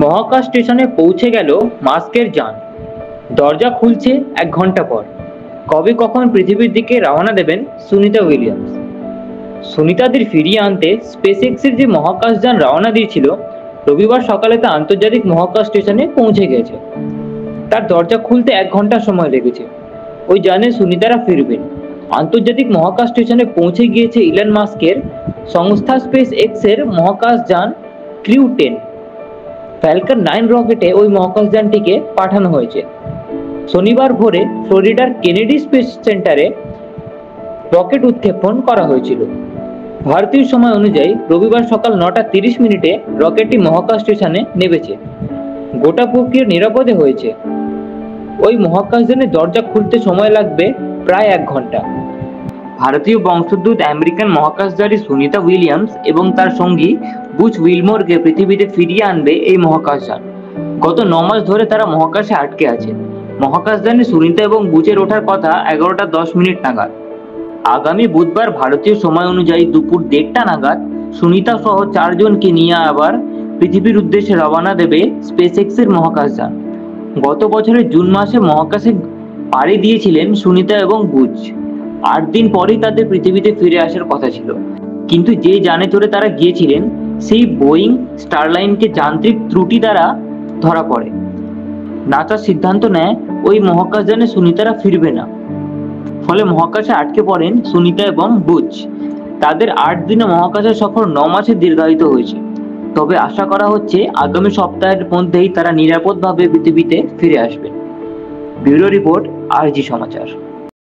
মহাকাশ স্টেশনে পৌঁছে গেল মাস্কের যান। দরজা খুলছে 1 ঘন্টা পর। কবে কখন পৃথিবীর দিকে রওনা দেবেন সুনিতা উইলিয়ামস। সুনিতাদের ফিরিয়ে আনতে স্পেসএক্সের যে মহাকাশযান রওনা দিয়েছিল, রবিবার সকালে তা আন্তর্জাতিক মহাকাশ স্টেশনে পৌঁছে গেছে। তার দরজা খুলতে 1 ঘন্টা সময় লেগেছে। ওই যানে সুনিতারা ফিরবেন। আন্তর্জাতিক মহাকাশ স্টেশনে পৌঁছে গিয়েছে ইলন মাস্কের সংস্থা স্পেস এক্সের মহাকাশযান ক্রিউ 10। ফ্যালকন 9 রকেটে ওই মহাকাশযানটিকে পাঠানো হয়েছে। শনিবার ভোরে ফ্লোরিডার কেনেডি স্পেস সেন্টারে রকেট উৎক্ষেপণ করা হয়েছিল। ভারতীয় সময় অনুযায়ী রবিবার সকাল 9টা 30 মিনিটে রকেটটি মহাকাশ স্টেশনে নেমেছে। গোটা প্রক্রিয়া নিরাপদে হয়েছে। ওই মহাকাশযানের দরজা খুলতে সময় লাগবে প্রায় 1 ঘন্টা। ভারতীয় বংশোদ্ভূত আমেরিকান মহাকাশচারী সুনিতা উইলিয়ামস এবং তার সঙ্গী বুচ উইলমোরকে পৃথিবীতে ফিরিয়ে আনবে এই মহাকাশযান। গত 9 মাস ধরে তারা মহাকাশে আটকে আছে। মহাকাশযানে সুনিতা এবং বুচের ওঠার কথা 11টা 10 মিনিট নাগাদ। আগামী বুধবার ভারতীয় সময় অনুযায়ী দুপুর 1:30টা নাগাদ সুনিতা সহ 4 জনকে নিয়ে আবার পৃথিবীর উদ্দেশ্যে রওনা দেবে স্পেসএক্সের মহাকাশযান। গত বছরের জুন মাসে মহাকাশে পাড়ি দিয়েছিলেন সুনিতা এবং বুচ। 8 দিন পরেই তাদের পৃথিবীতে ফিরে আসার কথা ছিল, কিন্তু যে যানে চড়ে তারা গিয়েছিলেন সেই বোয়িং স্টারলাইনকে যান্ত্রিক ত্রুটি দ্বারা ধরা পড়ে। নাসার সিদ্ধান্ত নেয় ওই মহাকাশযানে সুনিতারা ফিরবে না। ফলে মহাকাশে আটকে পড়েন সুনিতা এবং বুচ। তাদের 8 দিনে মহাকাশের সফর 9 মাসে দীর্ঘায়িত হয়েছে। তবে আশা করা হচ্ছে আগামী সপ্তাহের মধ্যেই তারা নিরাপদভাবে পৃথিবীতে ফিরে আসবেন। ব্যুরো রিপোর্ট, RG সমাচার।